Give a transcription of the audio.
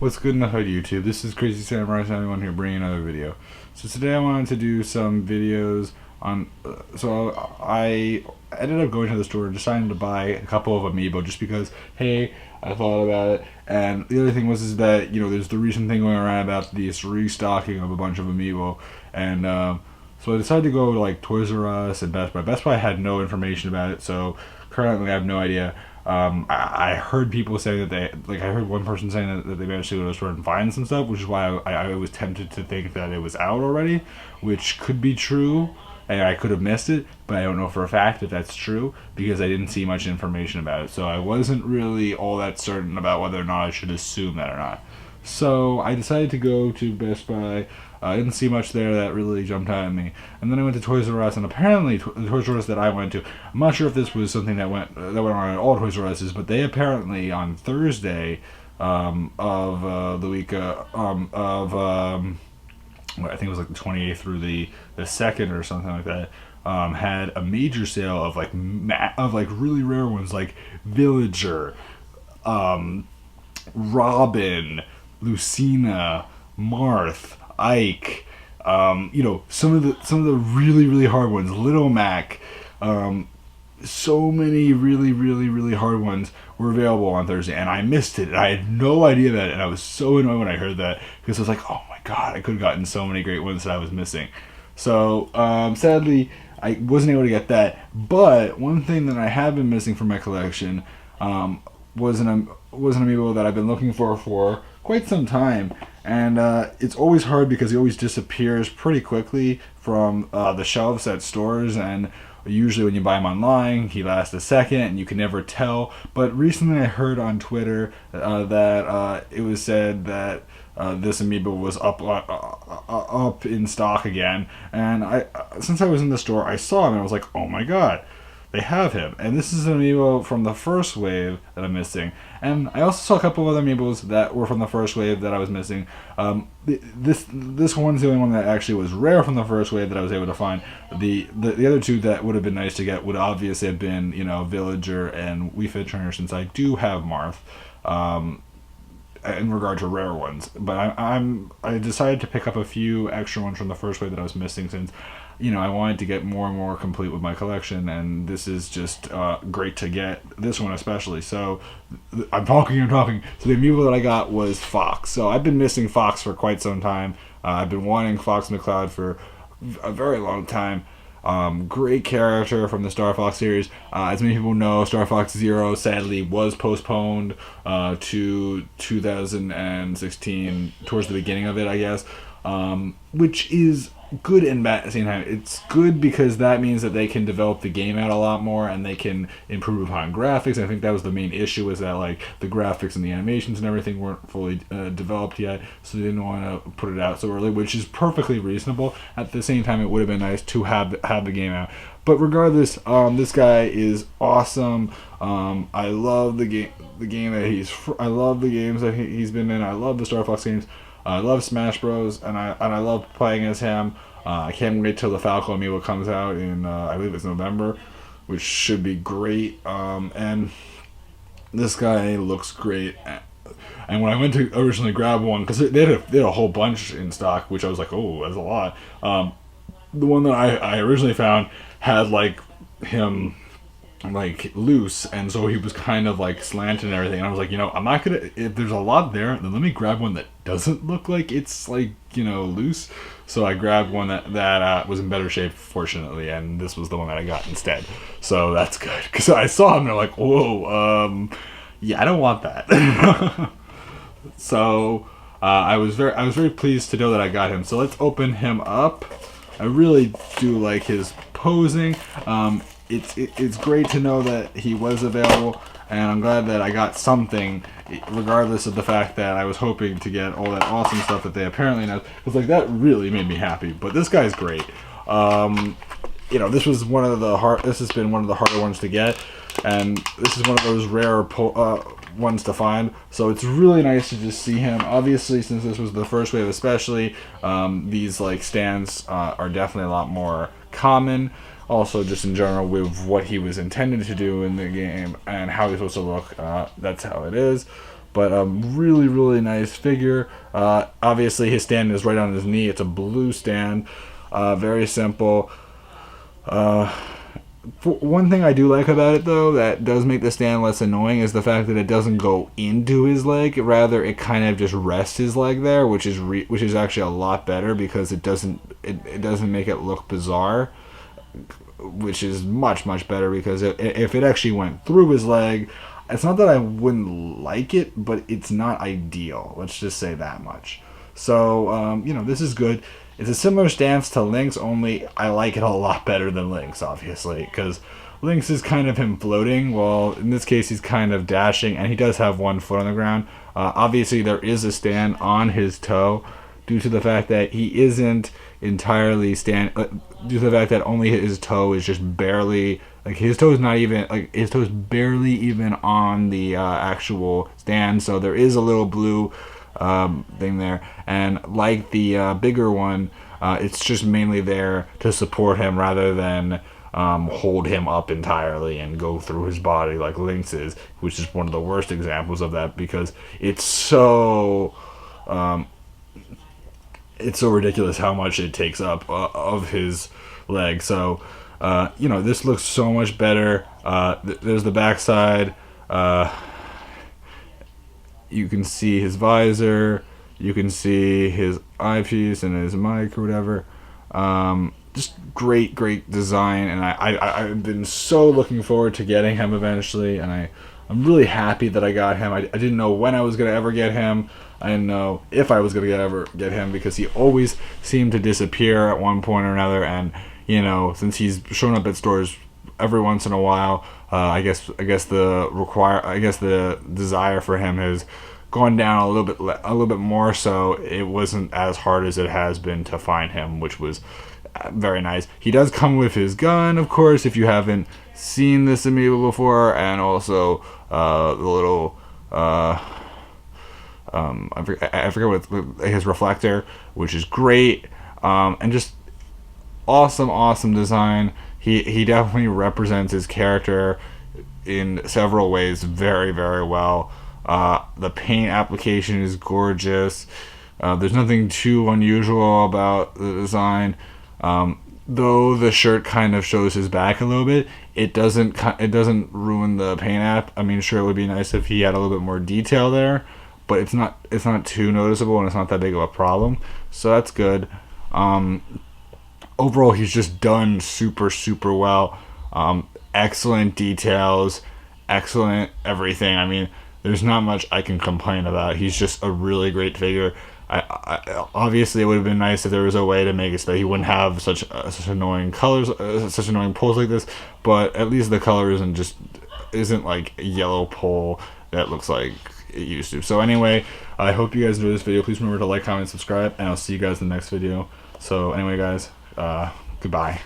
What's good in the hood, YouTube? This is Crazy Samurai 71 here, bringing another video. So today I wanted to do some videos on. So I ended up going to the store and deciding to buy a couple of Amiibo just because, hey, I thought about it. And the other thing was that there's the recent thing going around about this restocking of a bunch of Amiibo, and so I decided to go to like Toys R Us and Best Buy. Best Buy had no information about it, so currently I have no idea. I heard people saying that I heard one person saying that they managed to go to the store and find some stuff, which is why I was tempted to think that it was out already, which could be true, and I could have missed it, but I don't know for a fact if that's true, because I didn't see much information about it, so I wasn't really all that certain about whether or not I should assume that or not. So I decided to go to Best Buy. I didn't see much there that really jumped out at me. And then I went to Toys R Us, and apparently the Toys R Us that I went to, I'm not sure if this was something that went on at all Toys R Us's, but they apparently on Thursday of the week I think it was like the 28th through the 2nd or something like that, had a major sale of like really rare ones like Villager, Robin, Lucina, Marth, Ike, some of the really hard ones, Little Mac, so many really hard ones were available on Thursday, and I missed it. I had no idea that, and I was so annoyed when I heard that, because I was like, oh my god, I could have gotten so many great ones that I was missing. So sadly, I wasn't able to get that. But one thing that I have been missing from my collection was an Amiibo that I've been looking for quite some time, and it's always hard because he always disappears pretty quickly from the shelves at stores, and usually when you buy him online he lasts a second and you can never tell. But recently I heard on Twitter that it was said that this Amiibo was up in stock again, and since I was in the store I saw him and I was like, oh my god, they have him. And this is an Amiibo from the first wave that I'm missing. And I also saw a couple of other Amiibos that were from the first wave that I was missing. This one's the only one that actually was rare from the first wave that I was able to find. The other two that would have been nice to get would obviously have been, Villager and Wii Fit Trainer, since I do have Marth. In regard to rare ones, but I decided to pick up a few extra ones from the first wave that I was missing, since I wanted to get more and more complete with my collection, and this is just great to get, this one especially. So I'm talking. So the Amiibo that I got was Fox. So I've been missing Fox for quite some time. I've been wanting Fox McCloud for a very long time. Great character from the Star Fox series. As many people know, Star Fox Zero sadly was postponed to 2016, towards the beginning of it, I guess, which is good and bad at the same time. It's good because that means that they can develop the game out a lot more, and they can improve upon graphics. I think that was the main issue, is that like the graphics and the animations and everything weren't fully developed yet, so they didn't want to put it out so early, which is perfectly reasonable. At the same time, it would have been nice to have the game out. But regardless, this guy is awesome. I love the game that I love the games that he's been in. I love the Star Fox games. I love Smash Bros. and I love playing as him. I can't wait till the Falco Amiibo comes out in I believe it's November, which should be great. And this guy looks great. And when I went to originally grab one, because they had a whole bunch in stock, which I was like, oh, that's a lot. The one that I originally found had like him like loose, and so he was kind of like slanted and everything, and I was like, I'm not gonna, if there's a lot there, then let me grab one that doesn't look like it's like loose. So I grabbed one that was in better shape, fortunately, and this was the one that I got instead. So that's good, because I saw him and I'm like, whoa, yeah, I don't want that. So I was very pleased to know that I got him. So let's open him up. I really do like his posing. It's great to know that he was available, and I'm glad that I got something, regardless of the fact that I was hoping to get all that awesome stuff that they apparently know. Because like that really made me happy. But this guy's great. This was one of the This has been one of the harder ones to get, and this is one of those rare ones to find. So it's really nice to just see him. Obviously, since this was the first wave, especially, these like stands are definitely a lot more common. Also, just in general, with what he was intended to do in the game and how he's supposed to look, that's how it is. but really, really nice figure. Obviously, his stand is right on his knee. It's a blue stand, very simple. One thing I do like about it, though, that does make the stand less annoying is the fact that it doesn't go into his leg. Rather, it kind of just rests his leg there, which is actually a lot better because it doesn't make it look bizarre, which is much, much better because if it actually went through his leg, it's not that I wouldn't like it, but it's not ideal. Let's just say that much. So, this is good. It's a similar stance to Link's, only I like it a lot better than Link's, obviously, because Link's is kind of him floating, while in this case he's kind of dashing, and he does have one foot on the ground. Obviously, there is a stand on his toe, due to the fact that he isn't entirely due to the fact that only his toe is just barely, his toe is not even, his toe is barely even on the actual stand, so there is a little blue thing there, and like the bigger one, it's just mainly there to support him rather than hold him up entirely and go through his body like Link's is, which is one of the worst examples of that because it's so ridiculous how much it takes up of his leg. So this looks so much better. There's the backside. You can see his visor, you can see his eyepiece and his mic or whatever. Just great design, and I've been so looking forward to getting him eventually, and I'm really happy that I got him. I didn't know when I was going to ever get him. I didn't know if I was going to ever get him because he always seemed to disappear at one point or another, and since he's shown up at stores every once in a while, I guess the desire for him has gone down a little bit more, so it wasn't as hard as it has been to find him, which was very nice. He does come with his gun, of course, if you haven't seen this Amiibo before, and also the little I forget what his reflector, which is great, and just awesome design. He definitely represents his character in several ways very, very well. The paint application is gorgeous. There's nothing too unusual about the design. Though the shirt kind of shows his back a little bit, it doesn't ruin the paint app. I mean, sure, it would be nice if he had a little bit more detail there, but it's not too noticeable and it's not that big of a problem. So that's good. Overall, he's just done super well. Excellent details, excellent everything. I mean, there's not much I can complain about. He's just a really great figure. I obviously, it would have been nice if there was a way to make it so that he wouldn't have such annoying colors, such annoying poles like this. But at least the color isn't like a yellow pole that looks like it used to. So anyway, I hope you guys enjoyed this video. Please remember to like, comment, subscribe, and I'll see you guys in the next video. So anyway, guys, goodbye.